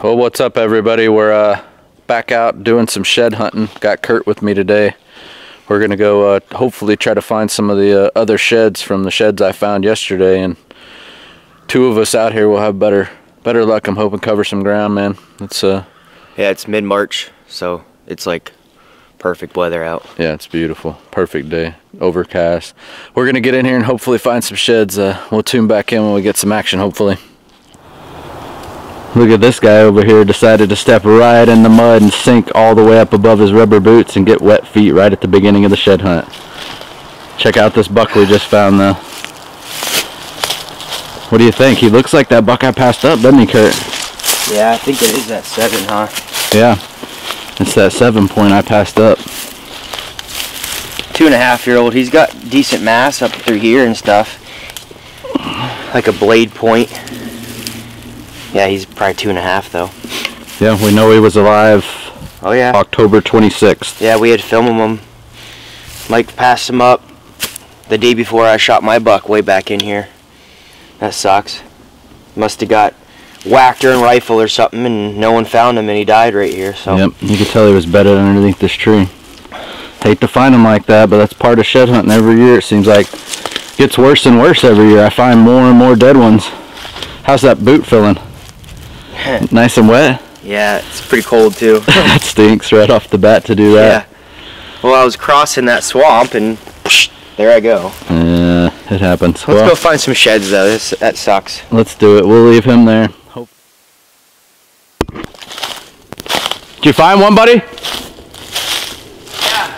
Well, what's up, everybody? We're back out doing some shed hunting. Got Curt with me today. We're gonna go hopefully try to find some of the other sheds from the sheds I found yesterday, and two of us out here will have better luck. I'm hoping cover some ground, man. It's yeah, it's mid-March, so it's like perfect weather out. Yeah, it's beautiful. Perfect day. Overcast. We're gonna get in here and hopefully find some sheds. We'll tune back in when we get some action, hopefully. Look at this guy over here, decided to step right in the mud and sink all the way up above his rubber boots and get wet feet right at the beginning of the shed hunt. Check out this buck we just found though. What do you think? He looks like that buck I passed up, doesn't he, Curt? Yeah, I think it is that 7, huh? Yeah, it's that 7 point I passed up. 2.5-year-old. He's got decent mass up through here and stuff. Like a blade point. Yeah, he's probably 2.5 though. Yeah, we know he was alive. Oh yeah. October 26th. Yeah, we had filmed him. Mike passed him up the day before I shot my buck way back in here. That sucks. Must have got whacked during rifle or something and no one found him and he died right here. So. Yep, you could tell he was bedded underneath this tree. Hate to find him like that, but that's part of shed hunting every year. It seems like it gets worse and worse every year. I find more and more dead ones. How's that boot feeling? Nice and wet? Yeah, it's pretty cold too. That stinks right off the bat to do that. Yeah. Well, I was crossing that swamp and there I go. Yeah, it happens. Let's go find some sheds though. That sucks. Let's do it. We'll leave him there. Did you find one, buddy? Yeah.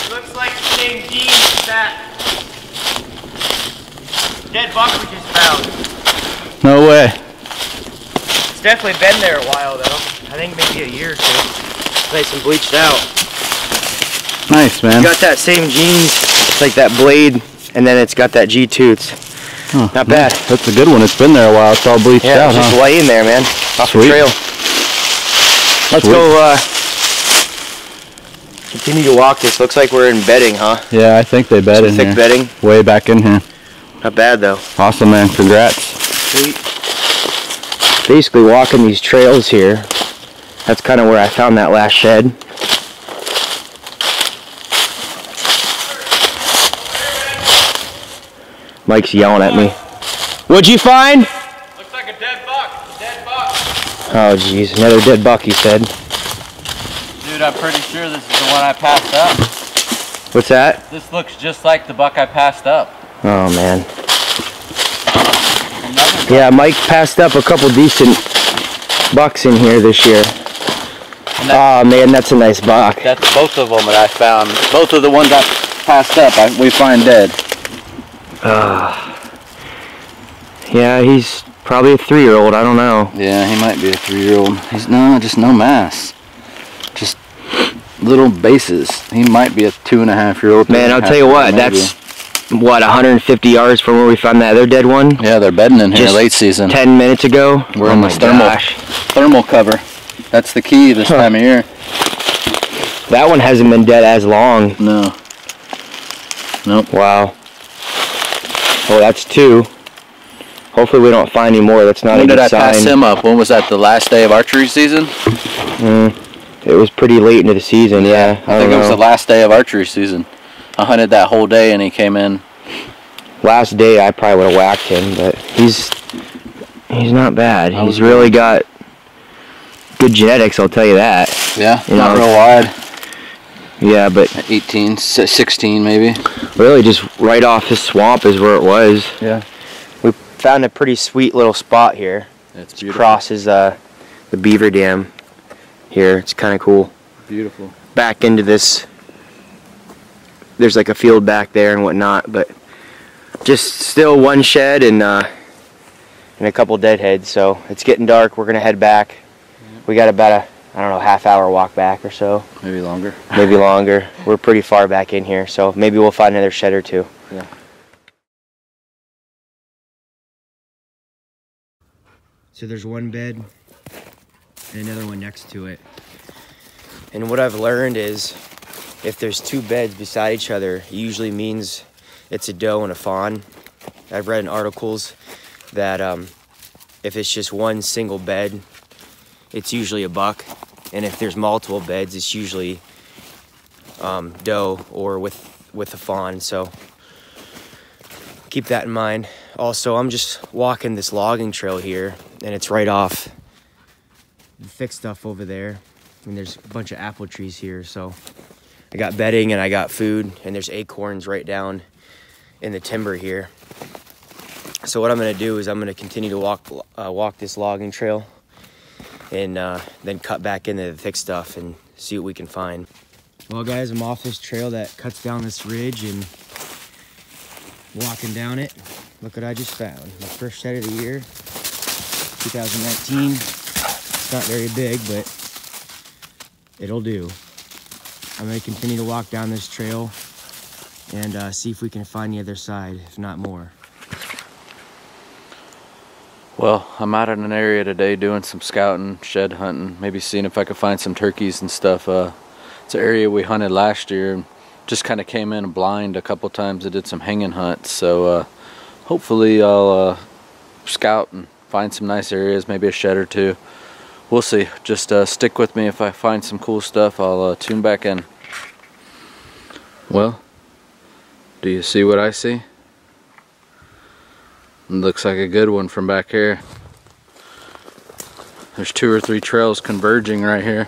Looks like the same jeans as that dead buck we just found. No way. It's definitely been there a while though. I think maybe a year or two. Nice and bleached out. Nice, man. Got that same jeans. It's like that blade, and then it's got that G tooth. Oh, not bad. That's a good one. It's been there a while. It's all bleached out, it's just laying there, man. Off the trail. Let's go continue to walk this. Looks like we're in bedding, huh? Yeah, I think they bed in thick here. bedding. Way back in here. Not bad though. Awesome, man. Congrats. Sweet. Basically walking these trails here. That's kind of where I found that last shed. Mike's yelling at me. What'd you find? Looks like a dead buck. A dead buck. Oh jeez, another dead buck, he said. Dude, I'm pretty sure this is the one I passed up. What's that? This looks just like the buck I passed up. Oh man. Yeah, Mike passed up a couple decent bucks in here this year. Oh man, that's a nice buck. That's both of them that I found. Both of the ones I passed up, we find dead. Yeah, he's probably a 3-year-old. I don't know. Yeah, he might be a 3-year-old. He's just no mass. Just little bases. He might be a 2.5-year-old. Man, I'll tell you what, that's what, 150 yards from where we found that other dead one? Yeah, they're bedding in here just late season. 10 minutes ago. We're in this thermal cover. That's the key this time of year. That one hasn't been dead as long. No. Nope. Wow. Oh, that's 2. Hopefully we don't find any more. That's not a good sign. When did I pass him up? When was that, the last day of archery season? It was pretty late into the season, yeah. I think it was the last day of archery season. I hunted that whole day and he came in. Last day I probably would have whacked him, but he's not bad. He's really got good genetics, I'll tell you that. Yeah, not real wide. Yeah, but 18, 16 maybe. Really just right off this swamp is where it was. Yeah. We found a pretty sweet little spot here. It's beautiful. Crosses the beaver dam here. It's kind of cool. Beautiful. Back into this, there's like a field back there and whatnot, but just still one shed and a couple deadheads, so it's getting dark. We're gonna head back. We got about a, I don't know, half-hour walk back or so. Maybe longer. Maybe longer. We're pretty far back in here, so maybe we'll find another shed or two. Yeah. So there's one bed and another one next to it. And what I've learned is if there's 2 beds beside each other, it usually means it's a doe and a fawn. I've read in articles that if it's just one single bed, it's usually a buck, and if there's multiple beds, it's usually doe or with a fawn. So keep that in mind. Also, I'm just walking this logging trail here, and it's right off the thick stuff over there. And there's a bunch of apple trees here, so I got bedding and I got food, and there's acorns right down in the timber here. So what I'm gonna do is I'm gonna continue to walk this logging trail, and then cut back into the thick stuff and see what we can find. Well guys, I'm off this trail that cuts down this ridge and walking down it. Look what I just found. My first shed of the year, 2019. It's not very big, but it'll do. I'm gonna continue to walk down this trail and see if we can find the other side, if not more. Well, I'm out in an area today doing some scouting, shed hunting, maybe seeing if I could find some turkeys and stuff. It's an area we hunted last year and just kind of came in blind a couple times. I did some hanging hunts, so hopefully I'll scout and find some nice areas, maybe a shed or two. We'll see. Just stick with me. If I find some cool stuff, I'll tune back in. Well, do you see what I see? Looks like a good one from back here. There's 2 or 3 trails converging right here.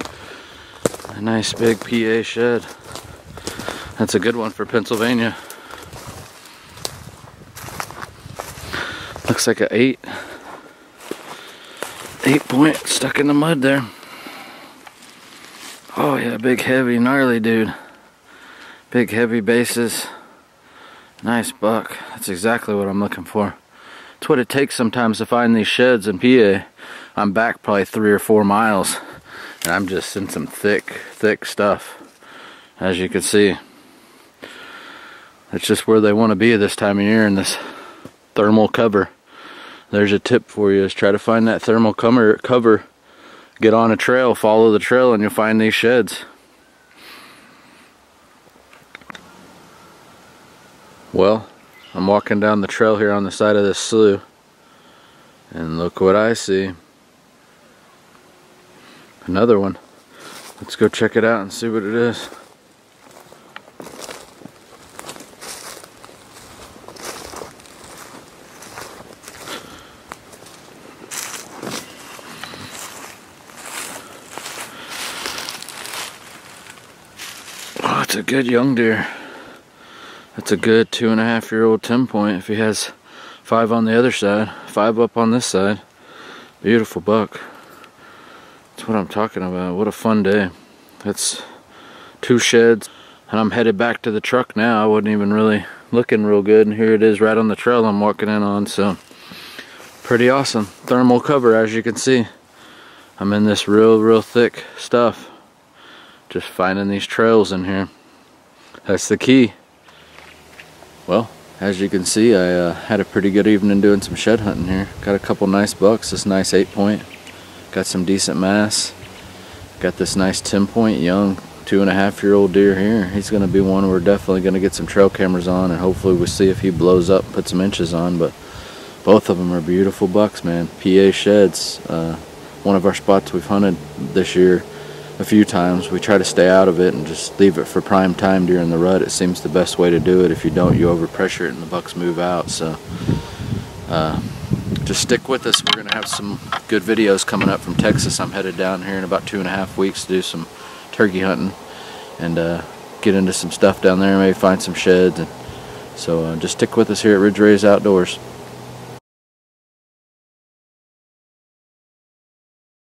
A nice big PA shed. That's a good one for Pennsylvania. Looks like a 8 point stuck in the mud there. Oh yeah, big heavy gnarly dude. Big heavy bases. Nice buck. That's exactly what I'm looking for. It's what it takes sometimes to find these sheds in PA. I'm back probably 3 or 4 miles, and I'm just in some thick stuff. As you can see, it's just where they want to be this time of year in this thermal cover. There's a tip for you, is try to find that thermal cover. Get on a trail, follow the trail, and you'll find these sheds. Well, I'm walking down the trail here on the side of this slough, and look what I see. Another one. Let's go check it out and see what it is. Oh, it's a good young deer. That's a good 2.5-year-old 10 point. If he has 5 on the other side, 5 up on this side. Beautiful buck. That's what I'm talking about. What a fun day. That's 2 sheds, and I'm headed back to the truck now. I wasn't even really looking real good, and here it is right on the trail I'm walking in on. So pretty awesome. Thermal cover, as you can see. I'm in this real thick stuff. Just finding these trails in here. That's the key. Well, as you can see, I had a pretty good evening doing some shed hunting here. Got a couple nice bucks. This nice 8 point. Got some decent mass. Got this nice 10 point young 2.5-year-old deer here. He's going to be one we're definitely going to get some trail cameras on, and hopefully we'll see if he blows up, put some inches on. But both of them are beautiful bucks, man. PA sheds. One of our spots we've hunted this year a few times. We try to stay out of it and just leave it for prime time during the rut. It seems the best way to do it. If you don't, you overpressure it and the bucks move out. So just stick with us. We're gonna have some good videos coming up from Texas. I'm headed down here in about 2.5 weeks to do some turkey hunting and get into some stuff down there, maybe find some sheds. And so just stick with us here at Ridge Raised Outdoors.